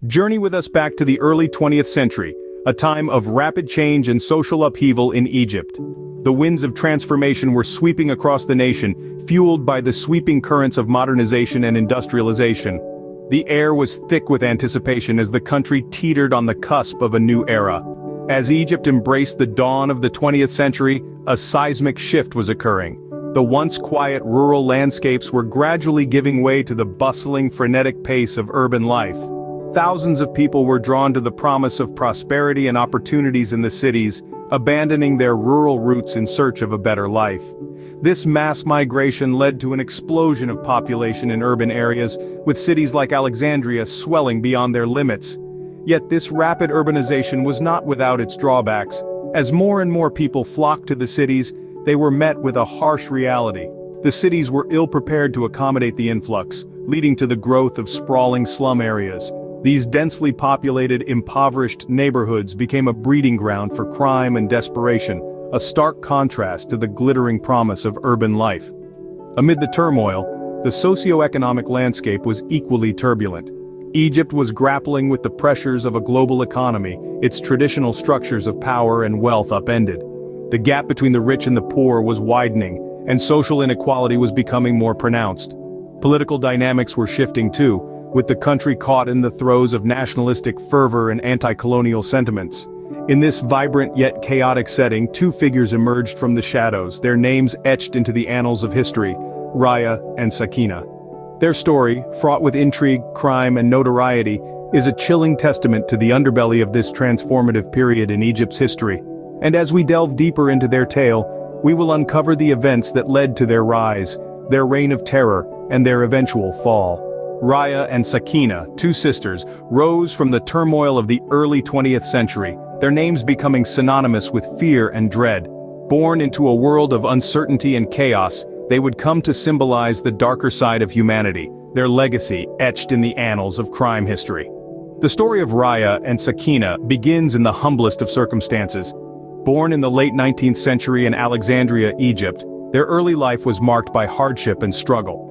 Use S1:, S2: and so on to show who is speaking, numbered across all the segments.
S1: Journey with us back to the early 20th century, a time of rapid change and social upheaval in Egypt. The winds of transformation were sweeping across the nation, fueled by the sweeping currents of modernization and industrialization. The air was thick with anticipation as the country teetered on the cusp of a new era. As Egypt embraced the dawn of the 20th century, a seismic shift was occurring. The once quiet rural landscapes were gradually giving way to the bustling, frenetic pace of urban life. Thousands of people were drawn to the promise of prosperity and opportunities in the cities, abandoning their rural roots in search of a better life. This mass migration led to an explosion of population in urban areas, with cities like Alexandria swelling beyond their limits. Yet this rapid urbanization was not without its drawbacks. As more and more people flocked to the cities, they were met with a harsh reality. The cities were ill-prepared to accommodate the influx, leading to the growth of sprawling slum areas. These densely populated, impoverished neighborhoods became a breeding ground for crime and desperation, a stark contrast to the glittering promise of urban life. Amid the turmoil, the socio-economic landscape was equally turbulent. Egypt was grappling with the pressures of a global economy, its traditional structures of power and wealth upended. The gap between the rich and the poor was widening, and social inequality was becoming more pronounced. Political dynamics were shifting too, with the country caught in the throes of nationalistic fervor and anti-colonial sentiments. In this vibrant yet chaotic setting, two figures emerged from the shadows, their names etched into the annals of history: Raya and Sakina. Their story, fraught with intrigue, crime, and notoriety, is a chilling testament to the underbelly of this transformative period in Egypt's history. And as we delve deeper into their tale, we will uncover the events that led to their rise, their reign of terror, and their eventual fall. Raya and Sakina, two sisters, rose from the turmoil of the early 20th century, their names becoming synonymous with fear and dread. Born into a world of uncertainty and chaos, they would come to symbolize the darker side of humanity, their legacy etched in the annals of crime history. The story of Raya and Sakina begins in the humblest of circumstances. Born in the late 19th century in Alexandria, Egypt, their early life was marked by hardship and struggle.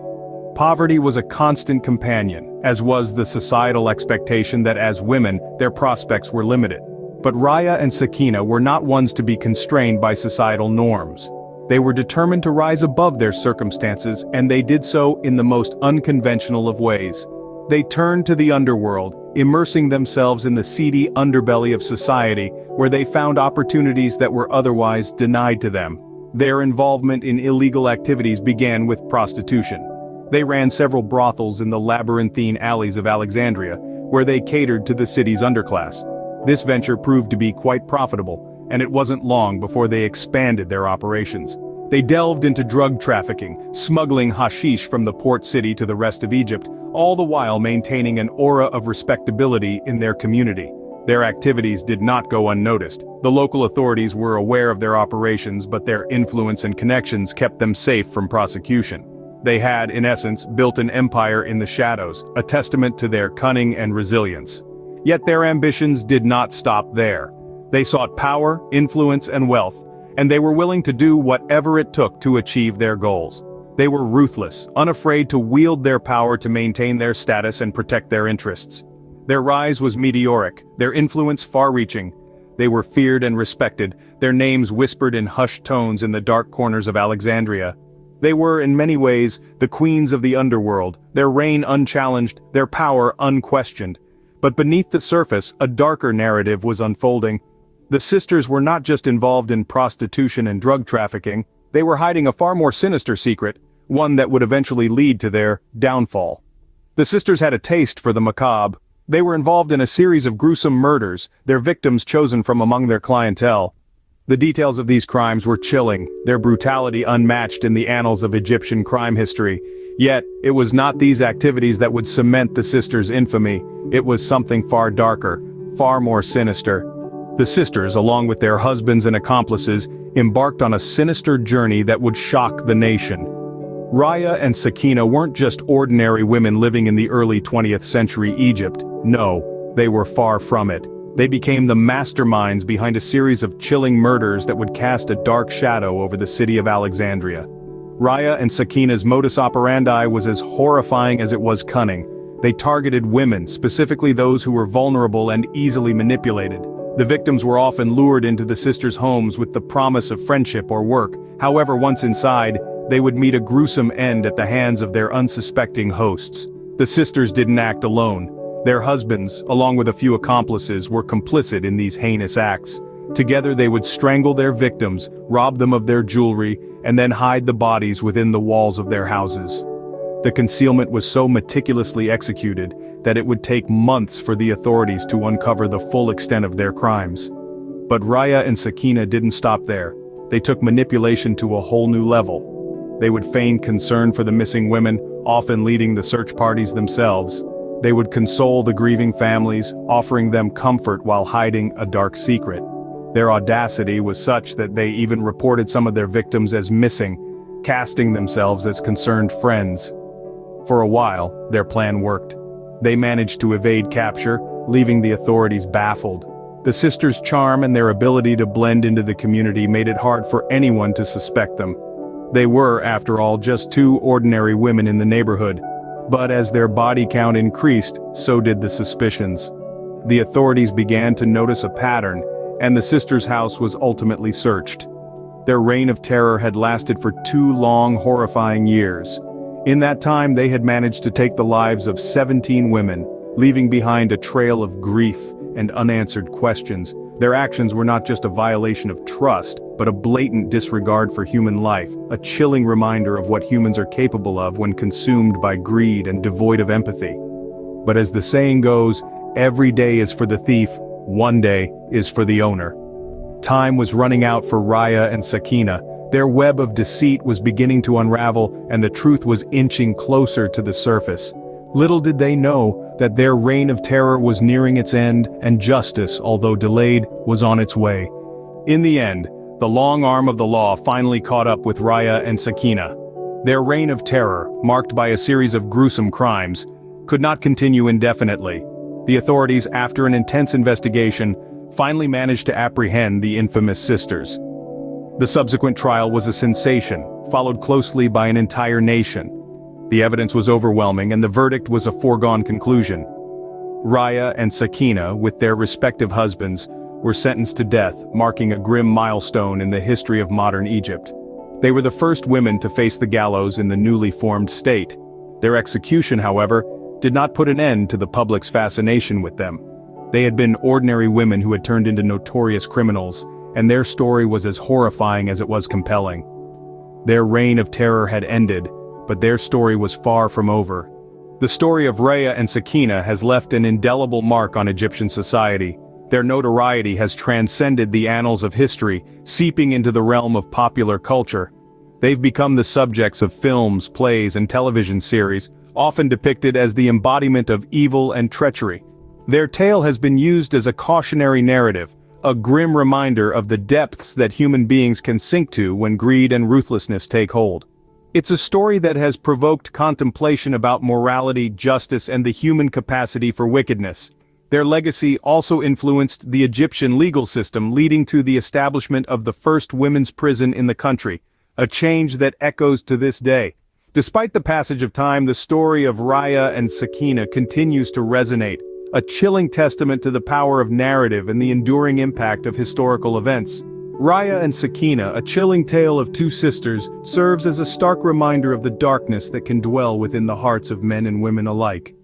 S1: Poverty was a constant companion, as was the societal expectation that as women, their prospects were limited. But Raya and Sakina were not ones to be constrained by societal norms. They were determined to rise above their circumstances, and they did so in the most unconventional of ways. They turned to the underworld, immersing themselves in the seedy underbelly of society, where they found opportunities that were otherwise denied to them. Their involvement in illegal activities began with prostitution. They ran several brothels in the labyrinthine alleys of Alexandria, where they catered to the city's underclass. This venture proved to be quite profitable, and it wasn't long before they expanded their operations. They delved into drug trafficking, smuggling hashish from the port city to the rest of Egypt, all the while maintaining an aura of respectability in their community. Their activities did not go unnoticed. The local authorities were aware of their operations, but their influence and connections kept them safe from prosecution. They had, in essence, built an empire in the shadows, a testament to their cunning and resilience. Yet their ambitions did not stop there. They sought power, influence, and wealth, and they were willing to do whatever it took to achieve their goals. They were ruthless, unafraid to wield their power to maintain their status and protect their interests. Their rise was meteoric, their influence far-reaching. They were feared and respected, their names whispered in hushed tones in the dark corners of Alexandria. They were, in many ways, the queens of the underworld, their reign unchallenged, their power unquestioned. But beneath the surface, a darker narrative was unfolding. The sisters were not just involved in prostitution and drug trafficking, they were hiding a far more sinister secret, one that would eventually lead to their downfall. The sisters had a taste for the macabre. They were involved in a series of gruesome murders, their victims chosen from among their clientele. The details of these crimes were chilling, their brutality unmatched in the annals of Egyptian crime history. Yet, it was not these activities that would cement the sisters' infamy. It was something far darker, far more sinister. The sisters, along with their husbands and accomplices, embarked on a sinister journey that would shock the nation. Raya and Sakina weren't just ordinary women living in the early 20th century Egypt. No, they were far from it. They became the masterminds behind a series of chilling murders that would cast a dark shadow over the city of Alexandria. Raya and Sakina's modus operandi was as horrifying as it was cunning. They targeted women, specifically those who were vulnerable and easily manipulated. The victims were often lured into the sisters' homes with the promise of friendship or work. However, once inside, they would meet a gruesome end at the hands of their unsuspecting hosts. The sisters didn't act alone. Their husbands, along with a few accomplices, were complicit in these heinous acts. Together they would strangle their victims, rob them of their jewelry, and then hide the bodies within the walls of their houses. The concealment was so meticulously executed that it would take months for the authorities to uncover the full extent of their crimes. But Raya and Sakina didn't stop there. They took manipulation to a whole new level. They would feign concern for the missing women, often leading the search parties themselves. They would console the grieving families, offering them comfort while hiding a dark secret. Their audacity was such that they even reported some of their victims as missing, casting themselves as concerned friends. For a while, their plan worked. They managed to evade capture, leaving the authorities baffled. The sisters' charm and their ability to blend into the community made it hard for anyone to suspect them. They were, after all, just two ordinary women in the neighborhood. But as their body count increased, so did the suspicions. The authorities began to notice a pattern, and the sisters' house was ultimately searched. Their reign of terror had lasted for 2 long, horrifying years. In that time, they had managed to take the lives of 17 women, leaving behind a trail of grief and unanswered questions. Their actions were not just a violation of trust, but a blatant disregard for human life, a chilling reminder of what humans are capable of when consumed by greed and devoid of empathy. But as the saying goes, every day is for the thief, one day is for the owner. Time was running out for Raya and Sakina. Their web of deceit was beginning to unravel, and the truth was inching closer to the surface. Little did they know that their reign of terror was nearing its end, and justice, although delayed, was on its way. In the end, the long arm of the law finally caught up with Raya and Sakina. Their reign of terror, marked by a series of gruesome crimes, could not continue indefinitely. The authorities, after an intense investigation, finally managed to apprehend the infamous sisters. The subsequent trial was a sensation, followed closely by an entire nation. The evidence was overwhelming, and the verdict was a foregone conclusion. Raya and Sakina, with their respective husbands, were sentenced to death, marking a grim milestone in the history of modern Egypt. They were the first women to face the gallows in the newly formed state. Their execution, however, did not put an end to the public's fascination with them. They had been ordinary women who had turned into notorious criminals, and their story was as horrifying as it was compelling. Their reign of terror had ended, but their story was far from over. The story of Raya and Sakina has left an indelible mark on Egyptian society. Their notoriety has transcended the annals of history, seeping into the realm of popular culture. They've become the subjects of films, plays, and television series, often depicted as the embodiment of evil and treachery. Their tale has been used as a cautionary narrative, a grim reminder of the depths that human beings can sink to when greed and ruthlessness take hold. It's a story that has provoked contemplation about morality, justice, and the human capacity for wickedness. Their legacy also influenced the Egyptian legal system, leading to the establishment of the first women's prison in the country, a change that echoes to this day. Despite the passage of time, the story of Raya and Sakina continues to resonate, a chilling testament to the power of narrative and the enduring impact of historical events. Raya and Sakina, a chilling tale of two sisters, serves as a stark reminder of the darkness that can dwell within the hearts of men and women alike.